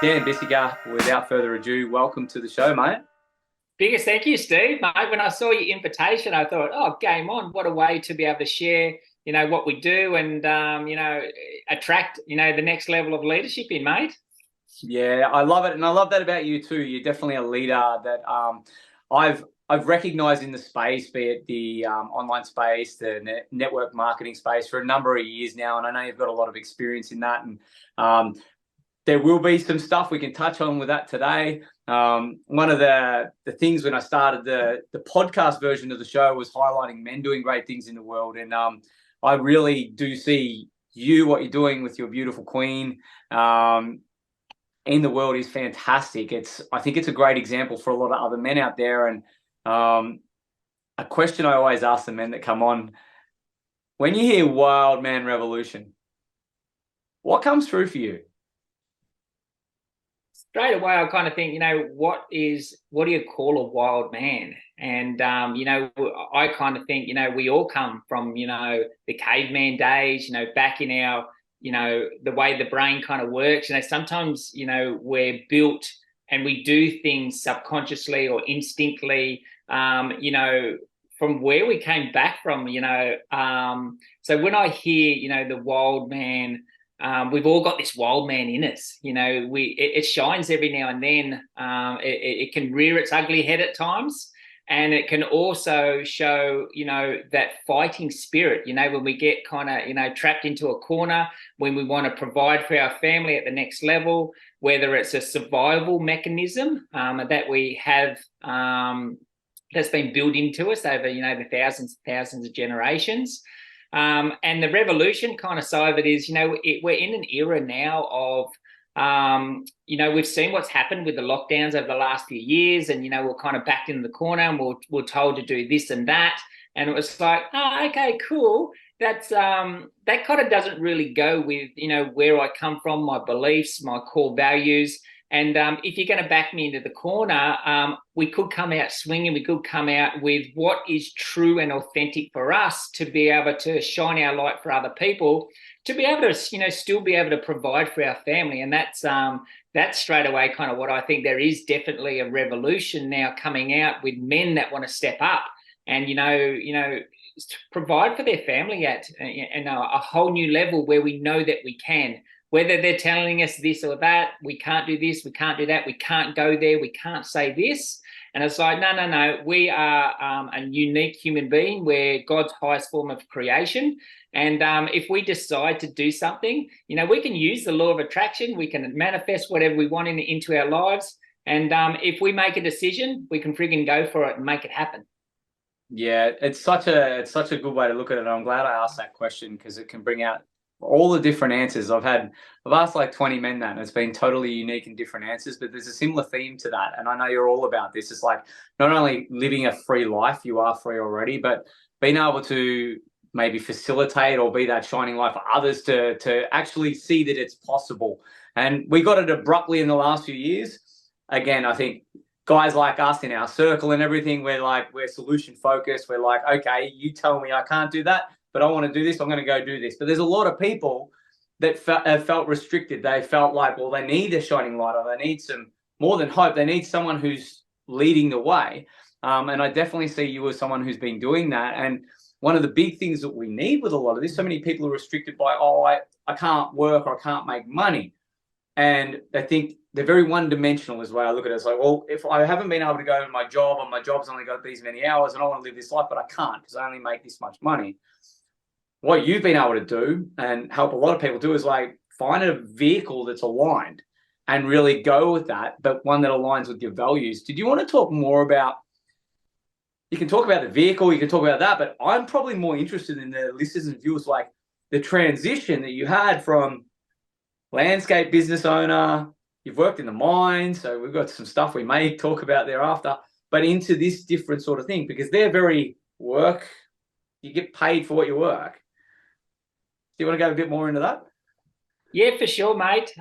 Dan Bissaker, without further ado, welcome to the show, mate. Biggest thank you, Steve. Mate, when I saw your invitation, I thought, oh, game on. What a way to be able to share, what we do and, attract, the next level of leadership in, mate. Yeah, I love it, and I love that about you too. You're definitely a leader that I've recognised in the space, be it the online space, the network marketing space, for a number of years now, and I know you've got a lot of experience in that. And there will be some stuff we can touch on with that today. One of the things when I started the podcast version of the show was highlighting men doing great things in the world, and I really do see what you're doing with your beautiful queen in the world is fantastic. I think it's a great example for a lot of other men out there. And a question I always ask the men that come on: when you hear wild man revolution, what comes through for you? Straight away, I kind of think, what do you call a wild man? And, I kind of think, we all come from, the caveman days, back in our, the way the brain kind of works. Sometimes, we're built and we do things subconsciously or instinctively, from where we came back from, so when I hear, the wild man, we've all got this wild man in us. It shines every now and then. It can rear its ugly head at times, and it can also show, that fighting spirit. When we get kind of, trapped into a corner, when we want to provide for our family at the next level, whether it's a survival mechanism that we have. That's been built into us over, the thousands of generations. And the revolution kind of side of it is, we're in an era now of, we've seen what's happened with the lockdowns over the last few years, and, we're kind of backed in the corner and we're told to do this and that. And it was like, oh, okay, cool. That's that kind of doesn't really go with, where I come from, my beliefs, my core values. And if you're going to back me into the corner, we could come out swinging. We could come out with what is true and authentic for us to be able to shine our light for other people, to be able to, still be able to provide for our family. And that's straight away kind of what I think. There is definitely a revolution now coming out with men that want to step up and, provide for their family at a whole new level where we know that we can. Whether they're telling us this or that, we can't do this, we can't do that, we can't go there, we can't say this. And it's like, no. We are a unique human being. We're God's highest form of creation. And if we decide to do something, we can use the law of attraction. We can manifest whatever we want into our lives. And if we make a decision, we can frigging go for it and make it happen. Yeah, it's such a good way to look at it. I'm glad I asked that question because it can bring out all the different answers. I've asked like 20 men that, and it's been totally unique and different answers, but there's a similar theme to that. And I know you're all about this. It's like not only living a free life, you are free already, but being able to maybe facilitate or be that shining light for others to actually see that it's possible. And we got it abruptly in the last few years. Again, I think guys like us in our circle and everything, we're solution focused. We're like, okay, you tell me I can't do that, but I want to do this, I'm going to go do this. But there's a lot of people that have felt restricted. They felt like, well, they need a shining light, or they need some more than hope. They need someone who's leading the way. And I definitely see you as someone who's been doing that. And one of the big things that we need with a lot of this, so many people are restricted by, I can't work or I can't make money. And I think they're very one-dimensional is the way I look at it. It's like, well, if I haven't been able to go to my job and my job's only got these many hours and I want to live this life, but I can't because I only make this much money. What you've been able to do and help a lot of people do is like find a vehicle that's aligned and really go with that, but one that aligns with your values. Did you want to talk more about, you can talk about the vehicle, you can talk about that, but I'm probably more interested in the listeners and viewers, like the transition that you had from landscape business owner, you've worked in the mines, so we've got some stuff we may talk about thereafter, but into this different sort of thing, because they're very work, you get paid for what you work. Do you want to go a bit more into that? Yeah, for sure, mate.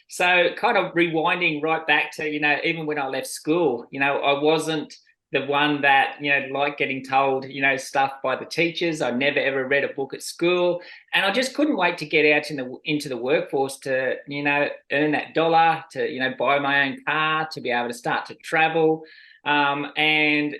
So kind of rewinding right back to, even when I left school, I wasn't the one that, like getting told, stuff by the teachers. I never ever read a book at school, and I just couldn't wait to get out into the workforce to, earn that dollar, to, buy my own car, to be able to start to travel. And,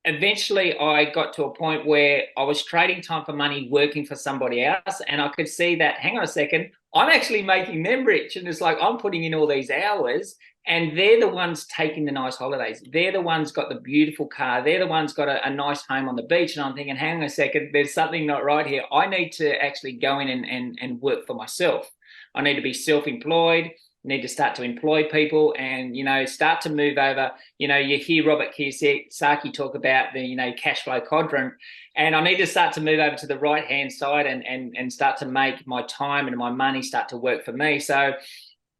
eventually I got to a point where I was trading time for money working for somebody else, and I could see that, hang on a second, I'm actually making them rich. And it's like, I'm putting in all these hours and they're the ones taking the nice holidays. They're the ones got the beautiful car. They're the ones got a nice home on the beach. And I'm thinking, hang on a second, there's something not right here. I need to actually go in and work for myself. I need to be self-employed, need to start to employ people and, start to move over. You hear Robert Kiyosaki talk about the, cash flow quadrant, and I need to start to move over to the right-hand side and start to make my time and my money start to work for me. So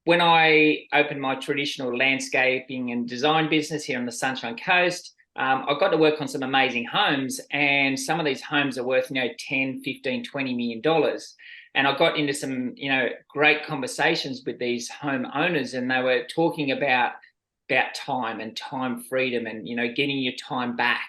when I opened my traditional landscaping and design business here on the Sunshine Coast, I got to work on some amazing homes, and some of these homes are worth, 10, 15, $20 million. And I got into some, great conversations with these homeowners, and they were talking about time and time freedom and, getting your time back.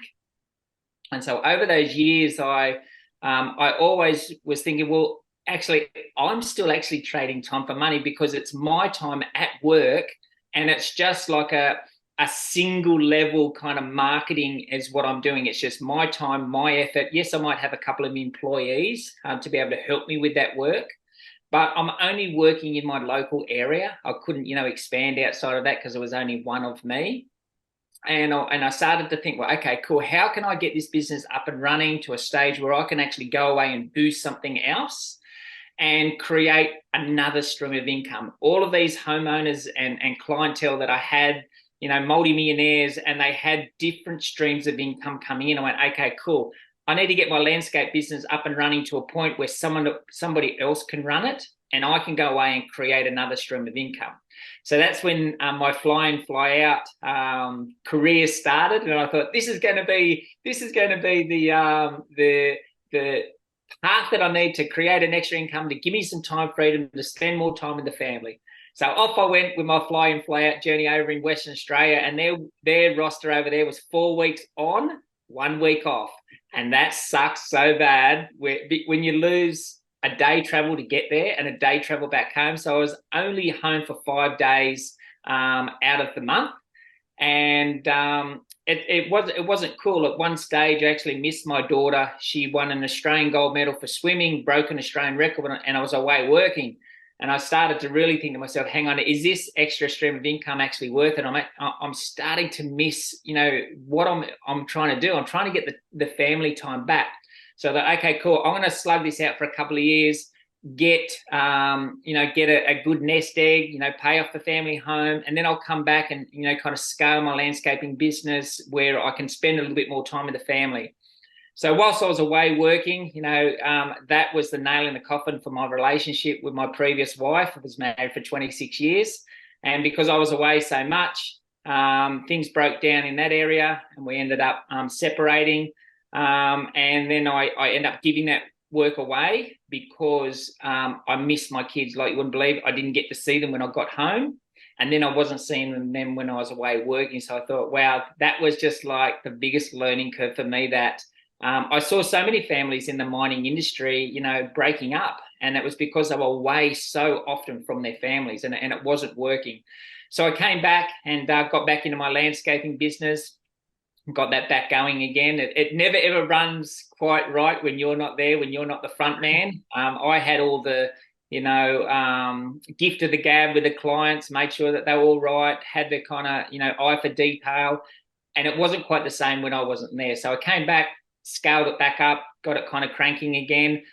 And so over those years, I always was thinking, well, actually, I'm still actually trading time for money, because it's my time at work, and it's just like a single level kind of marketing is what I'm doing. It's just my time, my effort. Yes, I might have a couple of employees to be able to help me with that work, but I'm only working in my local area. I couldn't, expand outside of that because there was only one of me. And I started to think, well, okay, cool. How can I get this business up and running to a stage where I can actually go away and do something else and create another stream of income? All of these homeowners and clientele that I had, multimillionaires, and they had different streams of income coming in. I went, okay, cool. I need to get my landscape business up and running to a point where somebody else can run it, and I can go away and create another stream of income. So that's when my fly in, fly out career started, and I thought, this is going to be the path that I need to create an extra income to give me some time freedom to spend more time with the family. So off I went with my fly in, fly out journey over in Western Australia, and their roster over there was 4 weeks on, 1 week off, and that sucks so bad when you lose a day travel to get there and a day travel back home. So I was only home for 5 days out of the month, and it wasn't cool. At one stage, I actually missed my daughter. She won an Australian gold medal for swimming, broke an Australian record, and I was away working. And I started to really think to myself, hang on, is this extra stream of income actually worth it? I'm starting to miss, what I'm trying to do. I'm trying to get the family time back. So that, okay, cool, I'm going to slug this out for a couple of years, get a good nest egg, pay off the family home, and then I'll come back and, kind of scale my landscaping business where I can spend a little bit more time with the family. So whilst I was away working, that was the nail in the coffin for my relationship with my previous wife. I was married for 26 years. And because I was away so much, things broke down in that area, and we ended up separating. And then I ended up giving that work away because I missed my kids like you wouldn't believe. I didn't get to see them when I got home, and then I wasn't seeing them when I was away working. So I thought, wow, that was just like the biggest learning curve for me, that I saw so many families in the mining industry, breaking up, and it was because they were away so often from their families, and it wasn't working. So I came back and got back into my landscaping business, got that back going again. It never ever runs quite right when you're not there, when you're not the front man. I had all the, gift of the gab with the clients, made sure that they were all right, had the kind of, eye for detail, and it wasn't quite the same when I wasn't there. So I came back, scaled it back up, got it kind of cranking again.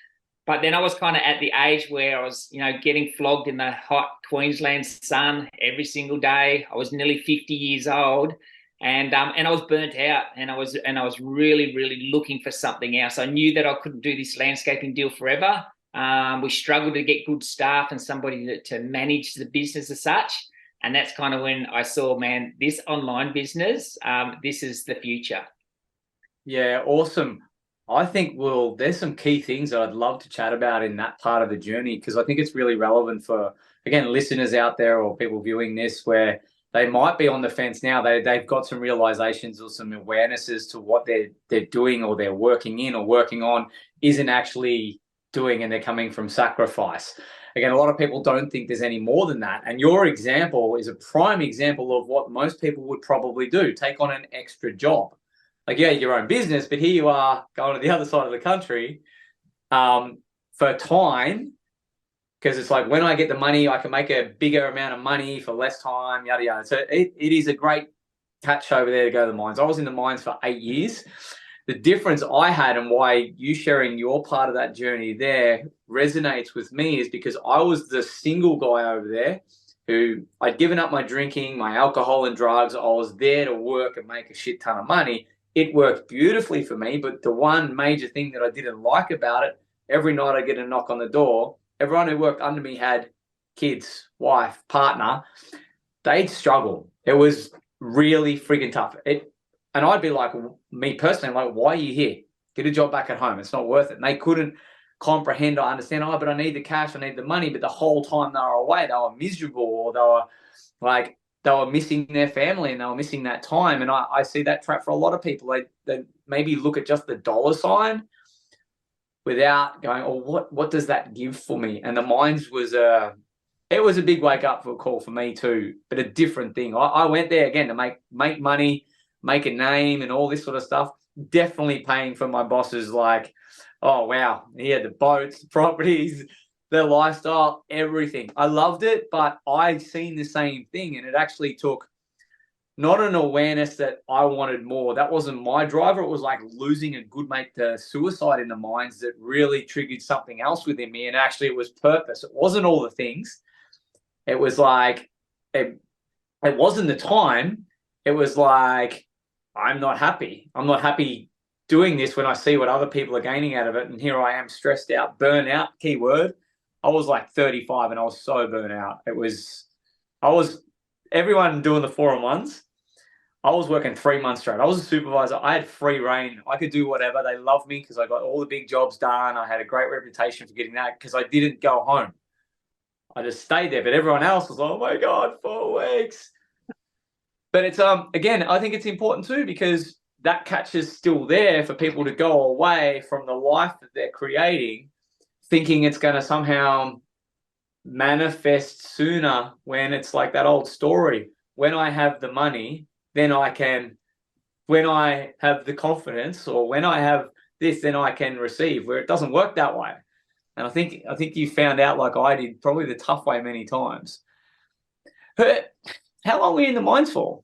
But then I was kind of at the age where I was, getting flogged in the hot Queensland sun every single day. I was nearly 50 years old, and I was burnt out, and I was really, really looking for something else. I knew that I couldn't do this landscaping deal forever. We struggled to get good staff and somebody to manage the business as such. And that's kind of when I saw, man, this online business, this is the future. Yeah, awesome. I think, well, there's some key things that I'd love to chat about in that part of the journey, because I think it's really relevant for, again, listeners out there or people viewing this, where they might be on the fence now. They've got some realizations or some awarenesses to what they're doing or they're working in or working on isn't actually doing, and they're coming from sacrifice. Again, a lot of people don't think there's any more than that. And your example is a prime example of what most people would probably do: take on an extra job. Like, yeah, your own business, but here you are going to the other side of the country for time, because it's like, when I get the money, I can make a bigger amount of money for less time, yada, yada. So it is a great catch over there to go to the mines. I was in the mines for 8 years. The difference I had and why you sharing your part of that journey there resonates with me is because I was the single guy over there who I'd given up my drinking, my alcohol and drugs. I was there to work and make a shit ton of money. It worked beautifully for me, but the one major thing that I didn't like about it, every night I get a knock on the door. Everyone who worked under me had kids, wife, partner. They'd struggle. It was really freaking tough. And I'd be like, me personally, I'm like, why are you here? Get a job back at home. It's not worth it. And they couldn't comprehend or understand, oh, but I need the cash, I need the money. But the whole time they were away, they were miserable, or they were missing their family and they were missing that time. And I see that trap for a lot of people. They maybe look at just the dollar sign without going, oh, what does that give for me? And the mines was a big wake up call for me too, but a different thing. I went there again to make money, make a name, and all this sort of stuff. Definitely paying for my bosses, like, oh wow, he had the boats, the properties, the lifestyle, everything. I loved it, but I seen the same thing, and it actually took not an awareness that I wanted more. That wasn't my driver. It was like losing a good mate to suicide in the mines that really triggered something else within me. And actually, it was purpose. It wasn't all the things. It was like, it wasn't the time. It was like, I'm not happy. I'm not happy doing this when I see what other people are gaining out of it. And here I am, stressed out, burnout, key word. I was like 35 and I was so burnt out. Everyone doing the 4-on-1s. I was working 3 months straight. I was a supervisor. I had free reign. I could do whatever. They loved me because I got all the big jobs done. I had a great reputation for getting that because I didn't go home. I just stayed there. But everyone else was like, oh my God, 4 weeks. But it's again, I think it's important too, because that catch is still there for people to go away from the life that they're creating, thinking it's going to somehow manifest sooner, when it's like that old story. When I have the money, then when I have the confidence, or when I have this, then I can receive, where it doesn't work that way. And I think you found out, like I did, probably the tough way many times. But how long were you in the mines for?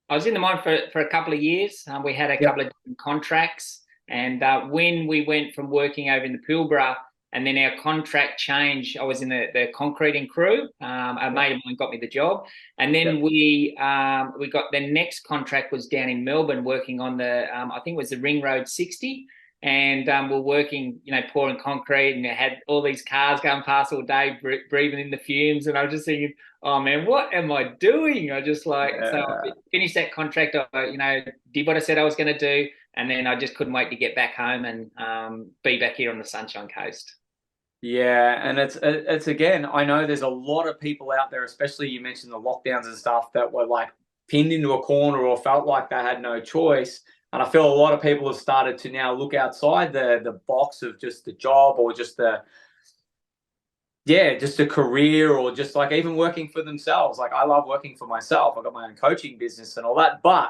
I was in the mine for a couple of years. We had a couple of different contracts. And when we went from working over in the Pilbara, and then our contract changed, I was in the concreting crew. A mate of mine got me the job. And then we got the next contract was down in Melbourne, working on the, I think it was the Ring Road 60. And we're working, pouring concrete, and had all these cars going past all day, breathing in the fumes. And I was just thinking, oh man, what am I doing? I just so I finished that contract. I, did what I said I was going to do. And then I just couldn't wait to get back home and be back here on the Sunshine Coast. Yeah, and it's again, I know there's a lot of people out there, especially you mentioned the lockdowns and stuff, that were like pinned into a corner or felt like they had no choice. And I feel a lot of people have started to now look outside the box of just the job, or just just a career, or just like even working for themselves. Like, I love working for myself. I've got my own coaching business and all that. But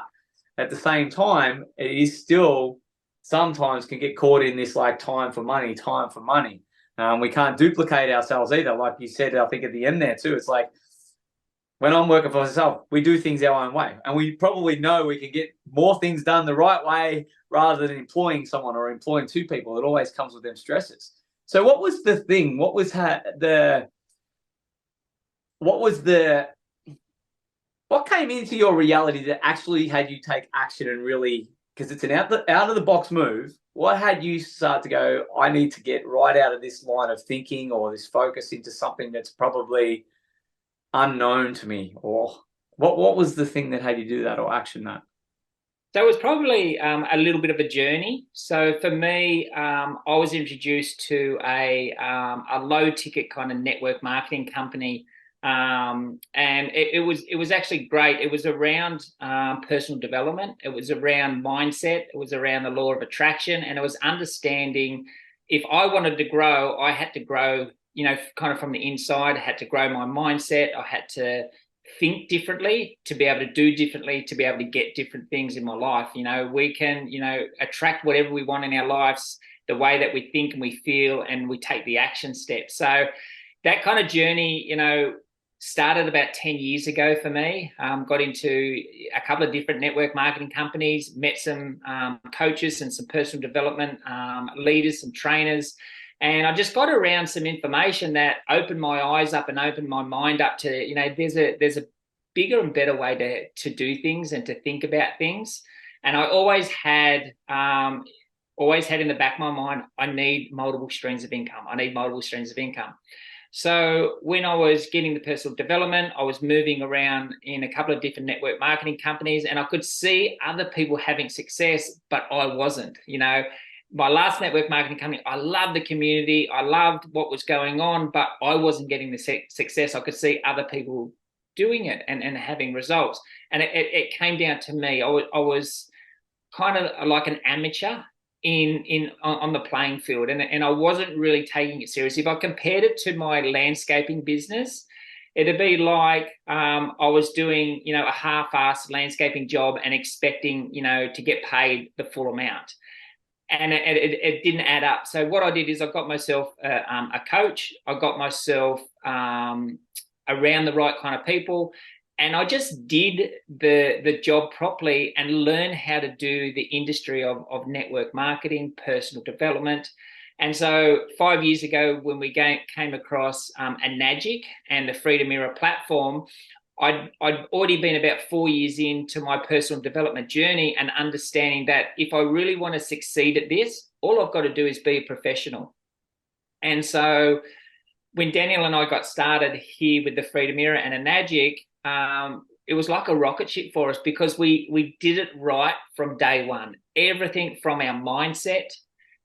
at the same time, it is still sometimes can get caught in this like time for money. We can't duplicate ourselves either. Like you said, I think at the end there too, it's like, when I'm working for myself, we do things our own way. And we probably know we can get more things done the right way rather than employing someone or employing 2 people. It always comes with them stresses. So what was the thing? What came into your reality that actually had you take action and really, because it's an out of the box move, what had you start to go, I need to get right out of this line of thinking or this focus into something that's probably unknown to me? Or what was the thing that had you do that or action that? So it was probably a little bit of a journey. So for me, I was introduced to a low ticket kind of network marketing company And it was actually great. It was around personal development. It was around mindset. It was around the law of attraction, and it was understanding if I wanted to grow, I had to grow, kind of from the inside. I had to grow my mindset. I had to think differently to be able to do differently, to be able to get different things in my life. We can, attract whatever we want in our lives, the way that we think and we feel, and we take the action steps. So that kind of journey, started about 10 years ago for me. Got into a couple of different network marketing companies, met some coaches and some personal development leaders, some trainers. And I just got around some information that opened my eyes up and opened my mind up to, there's a bigger and better way to do things and to think about things. And I always had in the back of my mind, I need multiple streams of income. So when I was getting the personal development, I was moving around in a couple of different network marketing companies, and I could see other people having success, but I wasn't. My last network marketing company, I loved the community. I loved what was going on, but I wasn't getting the success. I could see other people doing it and having results. And it came down to me. I was kind of like an amateur on the playing field, and I wasn't really taking it seriously. If I compared it to my landscaping business, it'd be like I was doing, a half-assed landscaping job and expecting, to get paid the full amount. And it didn't add up. So what I did is I got myself a coach. I got myself around the right kind of people, and I just did the job properly and learned how to do the industry of network marketing, personal development. And so 5 years ago, when we came across Enagic and the Freedom Era platform, I'd already been about 4 years into my personal development journey and understanding that if I really want to succeed at this, all I've got to do is be a professional. And so when Danielle and I got started here with the Freedom Era and Enagic, it was like a rocket ship for us because we did it right from day one. Everything from our mindset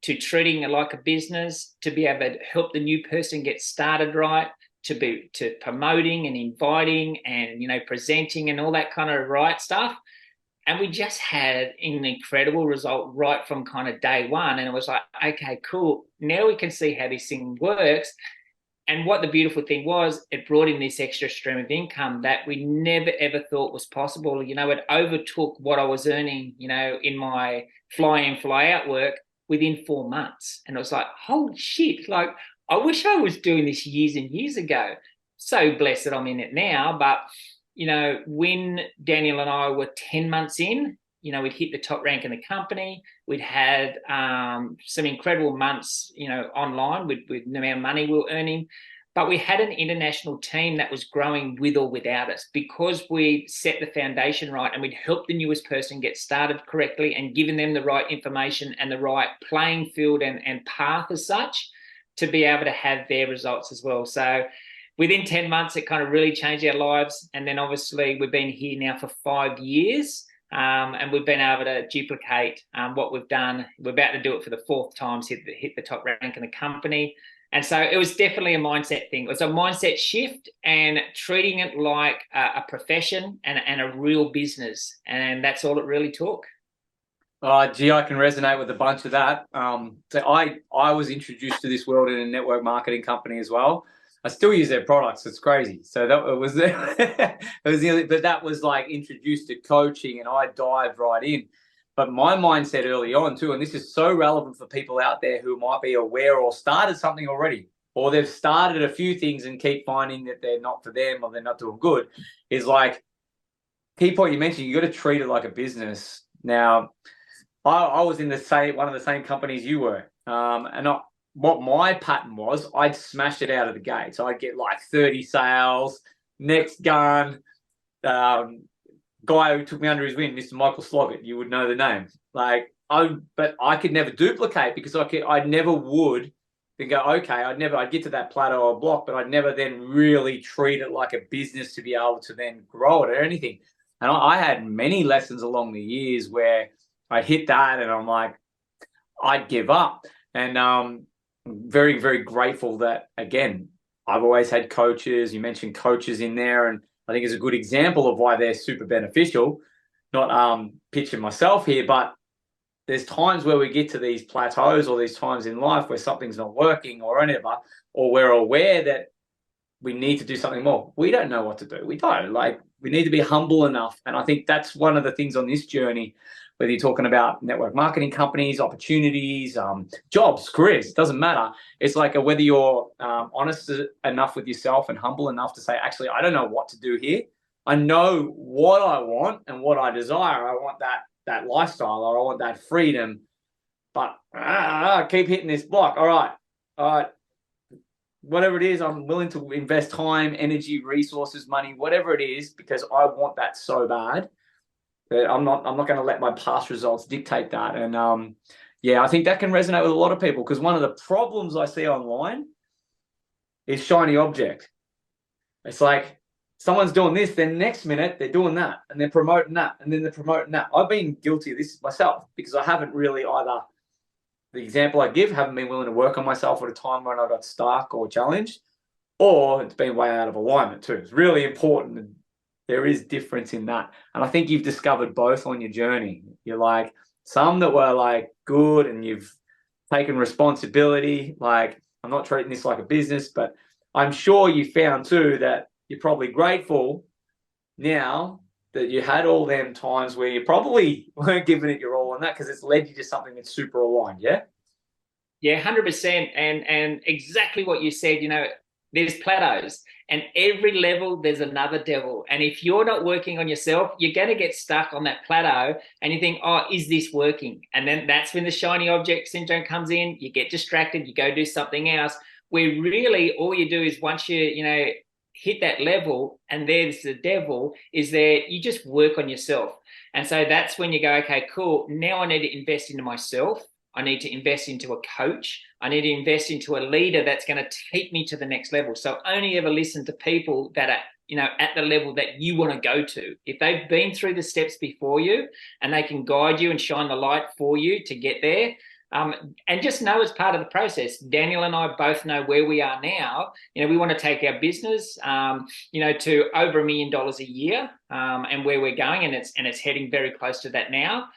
to treating it like a business, to be able to help the new person get started right, to promoting and inviting and presenting and all that kind of right stuff. And we just had an incredible result right from kind of day one. And it was like, okay, cool. Now we can see how this thing works. And what the beautiful thing was, it brought in this extra stream of income that we never, ever thought was possible. It overtook what I was earning, in my fly in, fly out work within 4 months. And it was like, holy shit, like, I wish I was doing this years and years ago. So blessed that I'm in it now. But, when Danielle and I were 10 months in, we'd hit the top rank in the company. We'd had some incredible months, online with the amount of money we were earning. But we had an international team that was growing with or without us because we set the foundation right and we'd helped the newest person get started correctly and given them the right information and the right playing field and path as such to be able to have their results as well. So within 10 months, it kind of really changed our lives. And then obviously we've been here now for 5 years. And we've been able to duplicate what we've done. We're about to do it for the 4th time, hit the top rank in the company. And so it was definitely a mindset thing. It was a mindset shift and treating it like a profession and a real business. And that's all it really took. Gee, I can resonate with a bunch of that. So I was introduced to this world in a network marketing company as well. I still use their products. It's crazy. So that was but that was like introduced to coaching, and I dived right in. But my mindset early on too, and this is so relevant for people out there who might be aware or started something already, or they've started a few things and keep finding that they're not for them or they're not doing good, is like, key point you mentioned, you got to treat it like a business. Now, I was in one of the same companies you were, and what my pattern was, I'd smash it out of the gate. So I'd get like 30 sales, next gun. Guy who took me under his wing, Mr. Michael Sloggett, you would know the name. But I could never duplicate because I never would then go, okay, I'd get to that plateau or block, but I'd never then really treat it like a business to be able to then grow it or anything. And I had many lessons along the years where I hit that and I'm like, I'd give up. And very, very grateful that, again, I've always had coaches. You mentioned coaches in there, and I think it's a good example of why they're super beneficial. Not pitching myself here, but there's times where we get to these plateaus or these times in life where something's not working or whatever, or we're aware that we need to do something more. We don't know what to do. We don't. Like, we need to be humble enough. And I think that's one of the things on this journey, whether you're talking about network marketing companies, opportunities, jobs, careers, it doesn't matter. It's like whether you're honest enough with yourself and humble enough to say, actually, I don't know what to do here. I know what I want and what I desire. I want that lifestyle, or I want that freedom, but I keep hitting this block. All right. Whatever it is, I'm willing to invest time, energy, resources, money, whatever it is, because I want that so bad that I'm not going to let my past results dictate that. And yeah, I think that can resonate with a lot of people, because one of the problems I see online is shiny object. It's like someone's doing this, then next minute they're doing that, and they're promoting that, and then they're promoting that. I've been guilty of this myself, because I haven't really either. The example I give, haven't been willing to work on myself at a time when I got stuck or challenged, or it's been way out of alignment too. It's really important. There is difference in that. And I think you've discovered both on your journey. You're like, some that were like good and you've taken responsibility. Like, I'm not treating this like a business, but I'm sure you found too that you're probably grateful now that you had all them times where you probably weren't giving it your all on that, because it's led you to something that's super aligned. Yeah. Yeah, 100%. And exactly what you said, there's plateaus, and every level there's another devil. And if you're not working on yourself, you're going to get stuck on that plateau and you think, oh, is this working? And then that's when the shiny object syndrome comes in. You get distracted, you go do something else, where really all you do is, once you hit that level and there's the devil is there, you just work on yourself. And so that's when you go, okay, cool, now I need to invest into myself. I need to invest into a coach. I need to invest into a leader that's going to take me to the next level. So only ever listen to people that are, at the level that you want to go to. If they've been through the steps before you and they can guide you and shine the light for you to get there, and just know it's part of the process. Danielle and I both know where we are now. We want to take our business, to over $1 million a year, and where we're going, and it's heading very close to that now.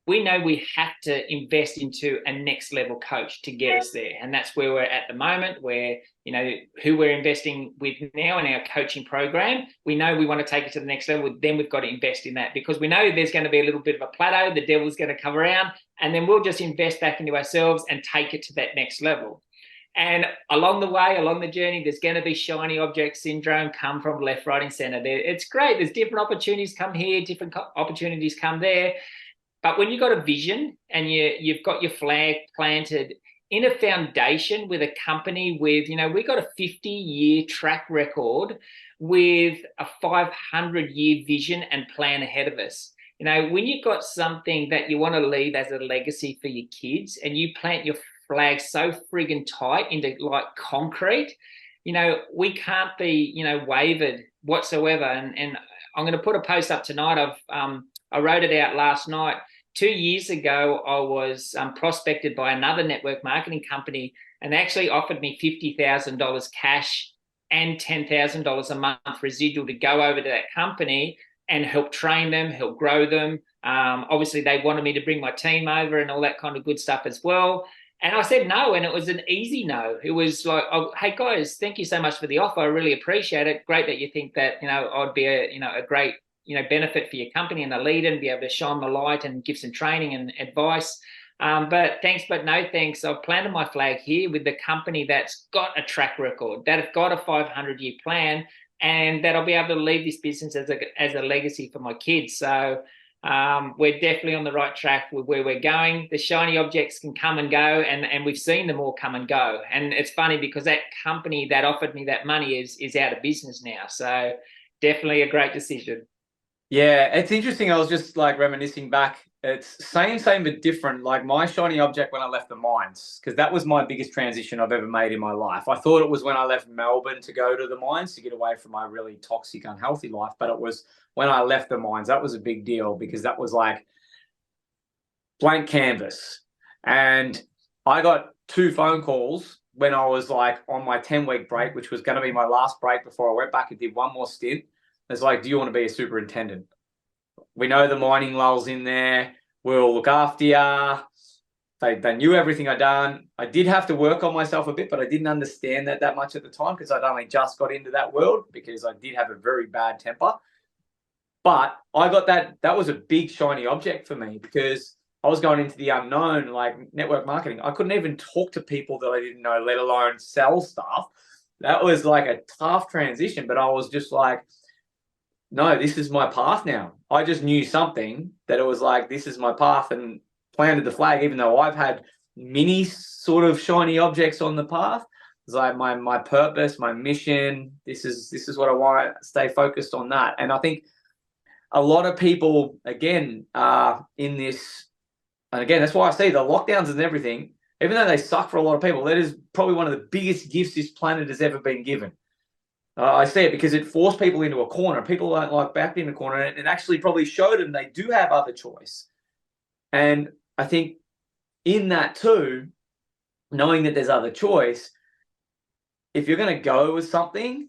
We know we have to invest into a next level coach to get us there. And that's where we're at the moment, where, who we're investing with now in our coaching program. We know we want to take it to the next level. Then we've got to invest in that, because we know there's going to be a little bit of a plateau. The devil's going to come around, and then we'll just invest back into ourselves and take it to that next level. And along the way, along the journey, there's going to be shiny object syndrome come from left, right, and center. It's great. There's different opportunities come here, different opportunities come there. But when you've got a vision and you've got your flag planted in a foundation with a company with, we've got a 50-year track record with a 500-year vision and plan ahead of us. When you've got something that you want to leave as a legacy for your kids, and you plant your flag so friggin' tight into like concrete, we can't be, wavered whatsoever. And I'm going to put a post up tonight. I wrote it out last night. 2 years ago, I was prospected by another network marketing company, and they actually offered me $50,000 cash and $10,000 a month residual to go over to that company and help train them, help grow them. Obviously, they wanted me to bring my team over and all that kind of good stuff as well. And I said no, and it was an easy no. It was like, oh, hey guys, thank you so much for the offer. I really appreciate it. Great that you think that I'd be a great benefit for your company and a leader, and be able to shine the light and give some training and advice. But thanks, but no thanks. I've planted my flag here with the company that's got a track record, that have got a 500-year plan, and that I'll be able to leave this business as a legacy for my kids. So we're definitely on the right track with where we're going. The shiny objects can come and go, and we've seen them all come and go. And it's funny because that company that offered me that money is out of business now. So definitely a great decision. Yeah, it's interesting. I was just like reminiscing back. It's same but different. Like my shiny object when I left the mines, because that was my biggest transition I've ever made in my life. I thought it was when I left Melbourne to go to the mines to get away from my really toxic, unhealthy life. But it was when I left the mines. That was a big deal, because that was like blank canvas. And I got 2 phone calls when I was like on my 10-week break, which was going to be my last break before I went back and did one more stint. It's like, do you want to be a superintendent? We know the mining lulls in there. We'll look after you. They knew everything I'd done. I did have to work on myself a bit, but I didn't understand that much at the time because I'd only just got into that world because I did have a very bad temper. But I got that was a big shiny object for me because I was going into the unknown, like network marketing. I couldn't even talk to people that I didn't know, let alone sell stuff. That was like a tough transition, but I was just like, no, this is my path now. I just knew something that it was like, this is my path, and planted the flag, even though I've had many sort of shiny objects on the path. It's like my purpose, my mission. This is what I want. Stay focused on that. And I think a lot of people, again, are in this, and again, that's why I see the lockdowns and everything, even though they suck for a lot of people, that is probably one of the biggest gifts this planet has ever been given. I see it because it forced people into a corner. People aren't like backed in a corner, and it actually probably showed them they do have other choice. And I think in that too, knowing that there's other choice, if you're going to go with something,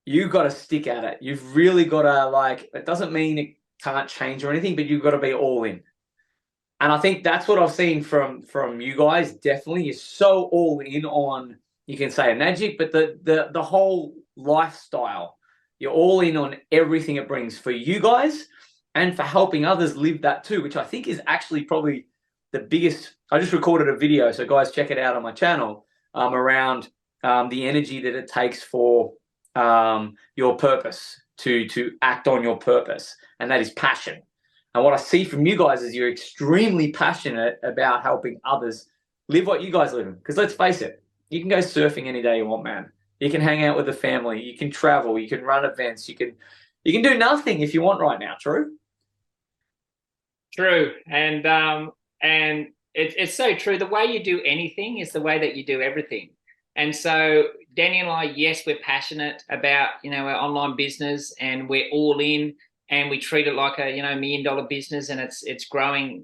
you've got to stick at it. You've really got to, like, it doesn't mean it can't change or anything, but you've got to be all in. And I think that's what I've seen from you guys. Definitely, you're so all in on, you can say a magic, but the whole lifestyle. You're all in on everything it brings for you guys and for helping others live that too, which I think is actually probably the biggest. I just recorded a video, so guys, check it out on my channel, around the energy that it takes for your purpose, to act on your purpose, and that is passion. And what I see from you guys is you're extremely passionate about helping others live what you guys live in. Because let's face it, you can go surfing any day you want, man. You can hang out with the family. You can travel. You can run events. You can do nothing if you want right now. True. True, and it's so true. The way you do anything is the way that you do everything. And so Danielle and I, yes, we're passionate about, our online business, and we're all in, and we treat it like a, $1 million business, and it's growing,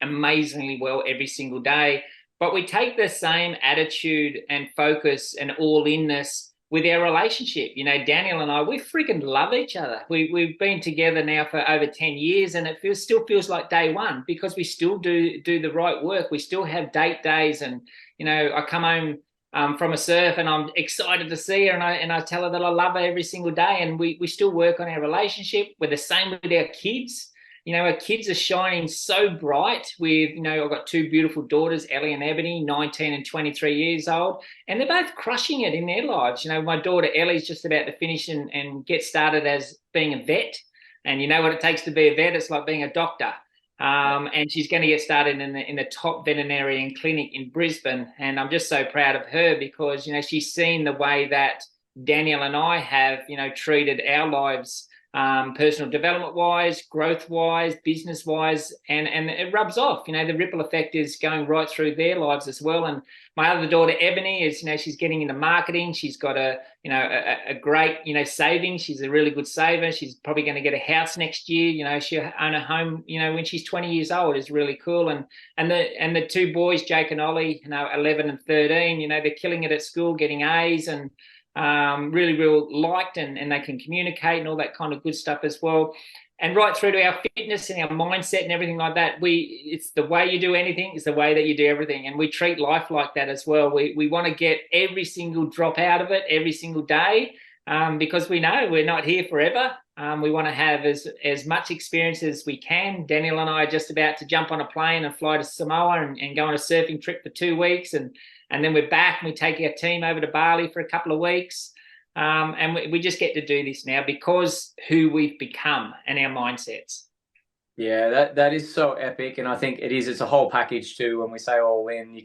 amazingly well every single day. But we take the same attitude and focus and all inness with our relationship. Danielle and I, we freaking love each other. We've been together now for over 10 years, and it still feels like day one because we still do the right work. We still have date days, and I come home from a surf and I'm excited to see her, and I tell her that I love her every single day, and we still work on our relationship. We're the same with our kids. Our kids are shining so bright with, I've got 2 beautiful daughters, Ellie and Ebony, 19 and 23 years old, and they're both crushing it in their lives. My daughter Ellie's just about to finish and get started as being a vet. And you know what it takes to be a vet? It's like being a doctor. And she's going to get started in the top veterinarian clinic in Brisbane. And I'm just so proud of her because, she's seen the way that Danielle and I have, treated our lives, personal development wise, growth wise, business wise, and it rubs off. The ripple effect is going right through their lives as well. And my other daughter Ebony is, she's getting into marketing. She's got a great, saving. She's a really good saver. She's probably going to get a house next year. She'll own a home, when she's 20 years old. Is really cool. And the 2 boys, Jake and Ollie, 11 and 13, they're killing it at school, getting A's, and really real liked, and they can communicate and all that kind of good stuff as well. And right through to our fitness and our mindset and everything like that, it's the way you do anything is the way that you do everything. And we treat life like that as well. We want to get every single drop out of it every single day, because we know we're not here forever. We want to have as much experience as we can. Danielle and I are just about to jump on a plane and fly to Samoa and go on a surfing trip for 2 weeks. And then we're back and we take our team over to Bali for a couple of weeks. And we just get to do this now because who we've become and our mindsets. Yeah, that is so epic. And I think it's a whole package too. When we say all in,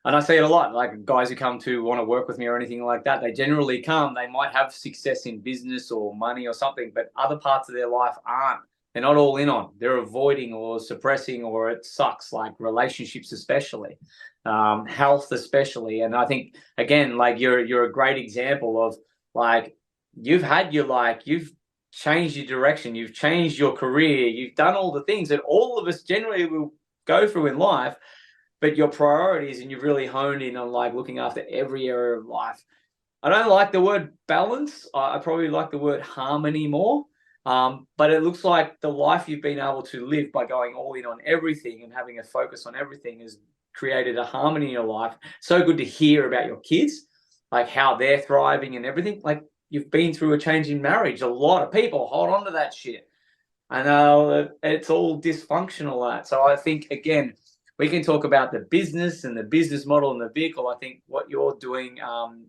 and I see it a lot, like guys who come to want to work with me or anything like that, they generally come, they might have success in business or money or something, but other parts of their life aren't. They're not all in on. They're avoiding or suppressing, or it sucks, like relationships especially, health especially. And I think, again, like you're a great example of, like, you've changed your direction, you've changed your career, you've done all the things that all of us generally will go through in life. but your priorities, and you've really honed in on like looking after every area of life. I don't like the word balance. I probably like the word harmony more. But it looks like the life you've been able to live by going all in on everything and having a focus on everything has created a harmony in your life. So good to hear about your kids, like how they're thriving and everything. Like you've been through a change in marriage. A lot of people hold on to that shit. I know it's all dysfunctional. That. So I think, again, we can talk about the business and the business model and the vehicle. I think what you're doing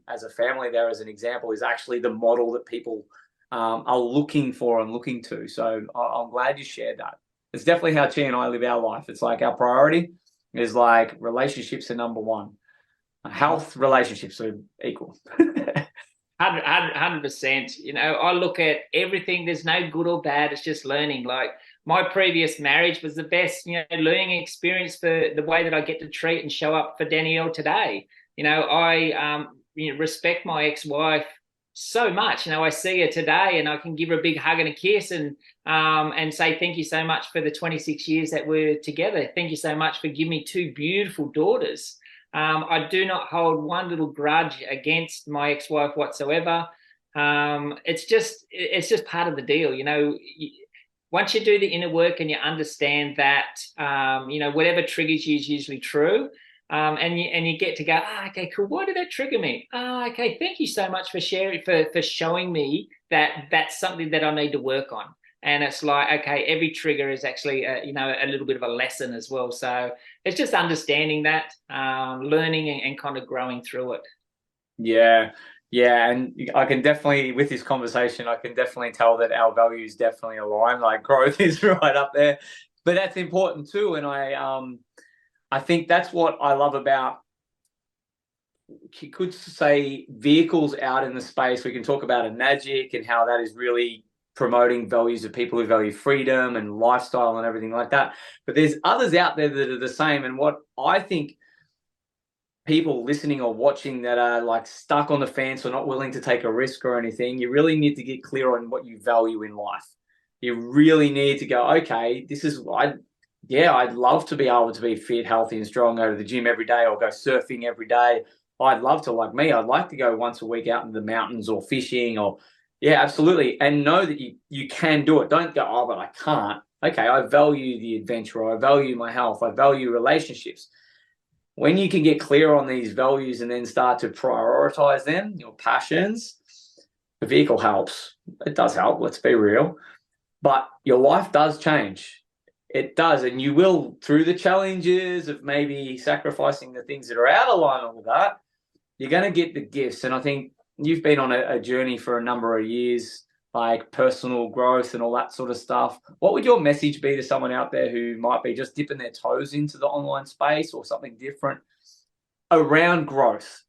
as a family there, as an example, is actually the model that people are looking for and looking to. So I'm glad you shared that. It's definitely how Chi and I live our life. It's like our priority is like relationships are number one. Health, relationships are equal. 100%. You know, I look at everything. There's no good or bad. It's just learning. Like my previous marriage was the best, you know, learning experience for the way that I get to treat and show up for Danielle today. You know, I respect my ex-wife so much. You know, I see her today and I can give her a big hug and a kiss and say thank you so much for the 26 years that we're together. Thank you so much for giving me two beautiful daughters. I do not hold one little grudge against my ex-wife whatsoever. It's just part of the deal, you know. Once you do the inner work and you understand that, you know, whatever triggers you is usually true, and you get to go, okay, cool. Why did that trigger me? Okay, thank you so much for sharing, for showing me that that's something that I need to work on. And it's like, okay, every trigger is actually, you know, a little bit of a lesson as well. So it's just understanding that, learning and kind of growing through it. Yeah. Yeah. And I can definitely, with this conversation, I can definitely tell that our values definitely align. Like growth is right up there, but that's important too. And I think that's what I love about, you could say, vehicles out in the space. We can talk about a magic and how that is really promoting values of people who value freedom and lifestyle and everything like that. But there's others out there that are the same. And what I think people listening or watching that are like stuck on the fence or not willing to take a risk or anything, you really need to get clear on what you value in life. You really need to go, okay, this is I'd love to be able to be fit, healthy, and strong, go to the gym every day or go surfing every day. I'd love to, like me, I'd like to go once a week out in the mountains or fishing or, yeah, absolutely. And know that you can do it. Don't go, oh, but I can't. Okay, I value the adventure. I value my health. I value relationships. When you can get clear on these values and then start to prioritize them, your passions, the vehicle helps. It does help, let's be real. But your life does change. It does. And you will, through the challenges of maybe sacrificing the things that are out of line with that, you're going to get the gifts. And I think you've been on a journey for a number of years, like personal growth and all that sort of stuff. What would your message be to someone out there who might be just dipping their toes into the online space or something different around growth,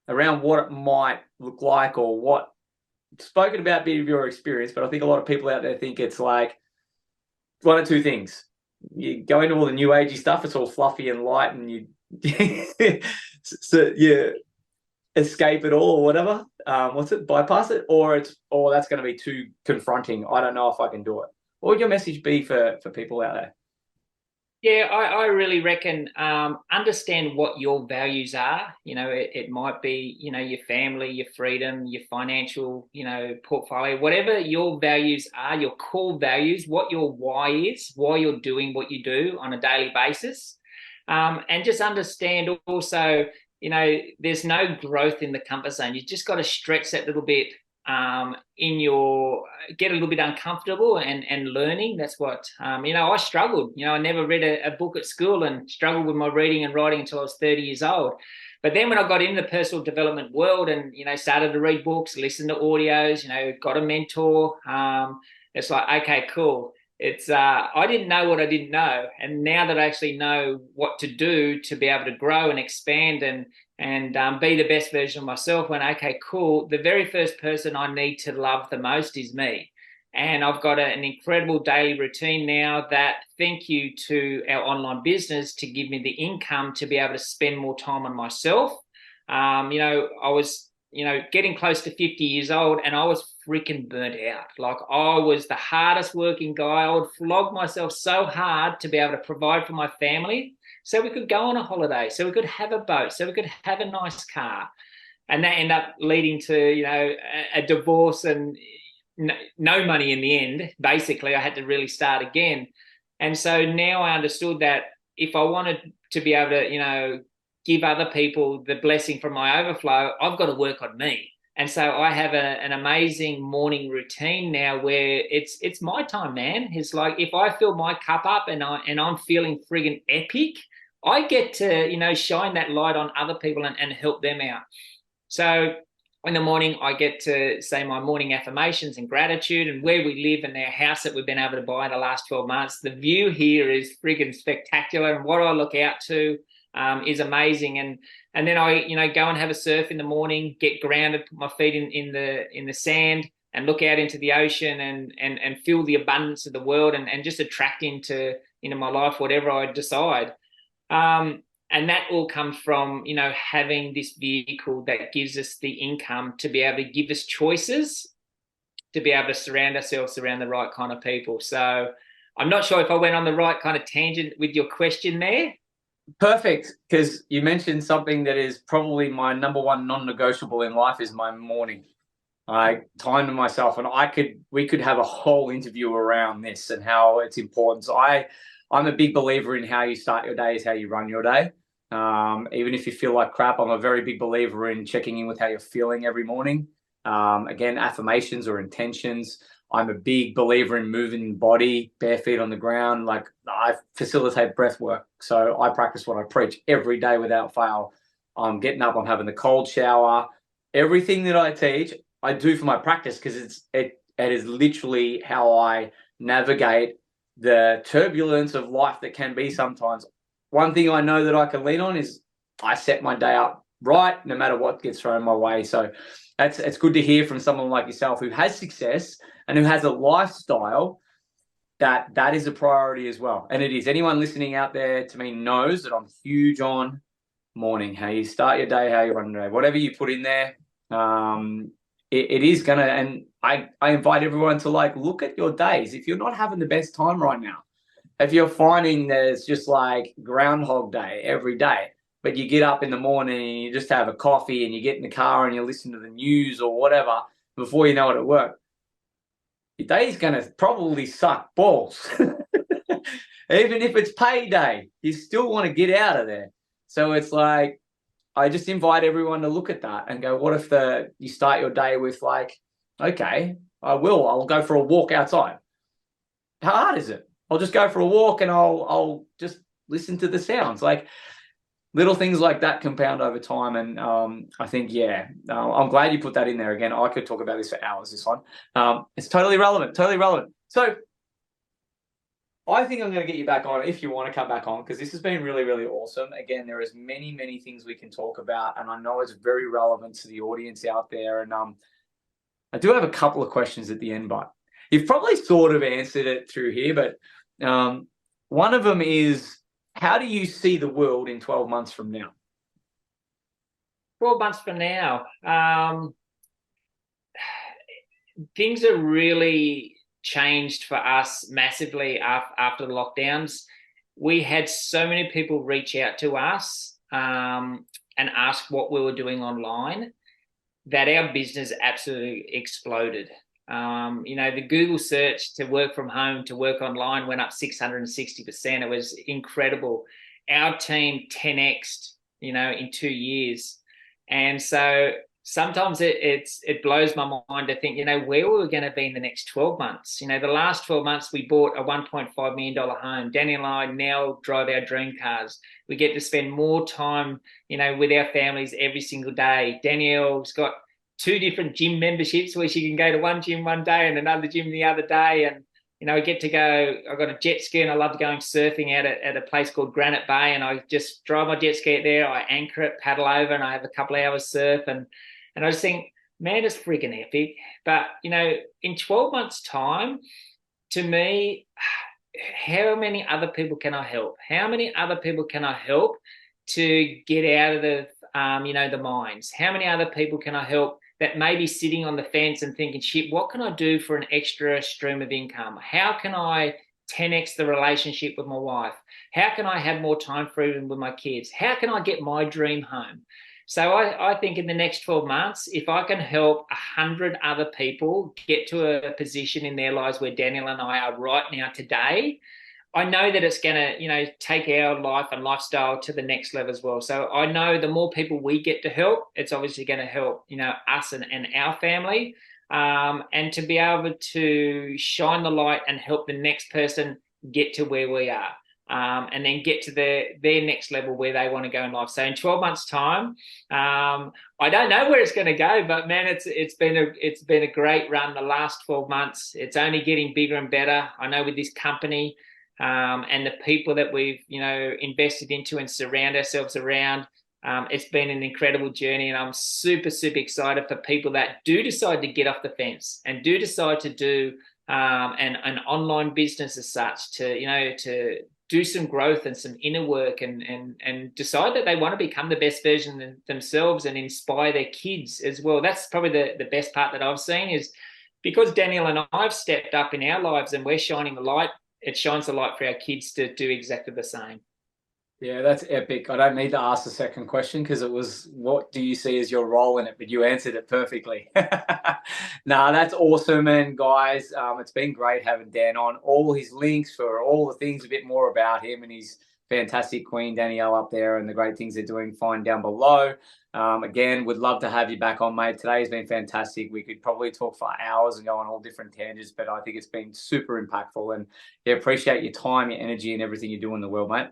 around what it might look like, or what, spoken about a bit of your experience, but I think a lot of people out there think it's like one of two things. You go into all the new agey stuff, it's all fluffy and light, and you so yeah, escape it all or whatever. Bypass it, or that's going to be too confronting. I don't know if I can do it. What would your message be for people out there? Yeah, I really reckon understand what your values are. You know, it might be, you know, your family, your freedom, your financial, you know, portfolio, whatever your values are, your core values, what your why is, why you're doing what you do on a daily basis. And just understand also, you know, there's no growth in the comfort zone. You just got to stretch that little bit get a little bit uncomfortable and learning. That's what, you know, I struggled. You know, I never read a book at school and struggled with my reading and writing until I was 30 years old. But then when I got in the personal development world and, you know, started to read books, listen to audios, you know, got a mentor, it's like, okay, cool. It's I didn't know what I didn't know, and now that I actually know what to do to be able to grow and expand and be the best version of myself, when okay, cool, the very first person I need to love the most is me. And I've got an incredible daily routine now that, thank you to our online business, to give me the income to be able to spend more time on myself. You know, I was, you know, getting close to 50 years old and I was freaking burnt out. Like I was the hardest working guy. I would flog myself so hard to be able to provide for my family, so we could go on a holiday, so we could have a boat, so we could have a nice car. And that ended up leading to, a divorce and no money in the end. Basically, I had to really start again. And so now I understood that if I wanted to be able to, give other people the blessing from my overflow, I've got to work on me. And so I have an amazing morning routine now where it's my time, man. It's like if I fill my cup up and I'm feeling friggin' epic, I get to, shine that light on other people and help them out. So in the morning, I get to say my morning affirmations and gratitude and where we live and our house that we've been able to buy in the last 12 months. The view here is friggin' spectacular, and what I look out to is amazing. And then I, go and have a surf in the morning, get grounded, put my feet in the sand, and look out into the ocean and feel the abundance of the world and just attract into my life whatever I decide. And that all comes from, having this vehicle that gives us the income to be able to give us choices, to be able to surround ourselves around the right kind of people. So I'm not sure if I went on the right kind of tangent with your question there. Perfect, because you mentioned something that is probably my number one non-negotiable in life is my morning. I time to myself, and we could have a whole interview around this and how it's important. So I'm a big believer in how you start your day is how you run your day. Even if you feel like crap, I'm a very big believer in checking in with how you're feeling every morning. Again, affirmations or intentions. I'm a big believer in moving body, bare feet on the ground. Like I facilitate breath work. So I practice what I preach every day without fail. I'm getting up, I'm having the cold shower. Everything that I teach, I do for my practice because it is literally how I navigate the turbulence of life that can be sometimes. One thing I know that I can lean on is I set my day up right, no matter what gets thrown my way. So it's good to hear from someone like yourself who has success and who has a lifestyle that is a priority as well. And it is. Anyone listening out there to me knows that I'm huge on morning, how you start your day, how you run your day, whatever you put in there. It is gonna, and I invite everyone to look at your days. If you're not having the best time right now, if you're finding that it's just like Groundhog Day every day, but you get up in the morning and you just have a coffee and you get in the car and you listen to the news or whatever before you know it at work, your day's going to probably suck balls. Even if it's payday, you still want to get out of there. So it's like, I just invite everyone to look at that and go, what if you start your day with okay, I'll go for a walk outside. How hard is it? I'll just go for a walk and I'll just listen to the sounds. Little things like that compound over time. And I think, I'm glad you put that in there. Again, I could talk about this for hours, this one. It's totally relevant. So I think I'm going to get you back on if you want to come back on, because this has been really, really awesome. Again, there is many, many things we can talk about, and I know it's very relevant to the audience out there. And I do have a couple of questions at the end, but you've probably sort of answered it through here. But one of them is, how do you see the world in 12 months from now? 12 months from now, things are really changed for us massively after the lockdowns. We had so many people reach out to us and ask what we were doing online that our business absolutely exploded. The Google search to work from home, to work online went up 660%. It was incredible. Our team 10x'd, in 2 years. And so sometimes it blows my mind to think, where we're going to be in the next 12 months. The last 12 months, we bought a $1.5 million home. Danielle and I now drive our dream cars. We get to spend more time, with our families every single day. Danielle's got 2 different gym memberships where she can go to one gym one day and another gym the other day. And, I get to go, I've got a jet ski and I love going surfing at a place called Granite Bay. And I just drive my jet ski out there, I anchor it, paddle over, and I have a couple of hours surf. And I just think, man, it's freaking epic. But, in 12 months' time, to me, how many other people can I help? How many other people can I help to get out of the mines? How many other people can I help that may be sitting on the fence and thinking, shit, what can I do for an extra stream of income? How can I 10x the relationship with my wife? How can I have more time freedom with my kids? How can I get my dream home? So I think in the next 12 months, if I can help 100 other people get to a position in their lives where Danielle and I are right now today, I know that it's going to, take our life and lifestyle to the next level as well. So I know the more people we get to help, it's obviously going to help, us and our family. And to be able to shine the light and help the next person get to where we are. And then get to their next level where they want to go in life. So in 12 months' time, I don't know where it's going to go, but man, it's been a great run the last 12 months. It's only getting bigger and better. I know with this company and the people that we've invested into and surround ourselves around. It's been an incredible journey, and I'm super, super excited for people that do decide to get off the fence and do decide to do an online business as such, to do some growth and some inner work and decide that they want to become the best version of themselves and inspire their kids as well. That's probably the best part that I've seen, is because Danielle and I have stepped up in our lives and we're shining the light, it shines the light for our kids to do exactly the same. Yeah, that's epic. I don't need to ask the second question because it was, what do you see as your role in it? But you answered it perfectly. Nah, that's awesome. And guys, it's been great having Dan on. All his links for all the things, a bit more about him and his fantastic queen, Danielle, up there, and the great things they're doing, find down below. Again, would love to have you back on, mate. Today has been fantastic. We could probably talk for hours and go on all different tangents, but I think it's been super impactful. And yeah, appreciate your time, your energy, and everything you do in the world, mate.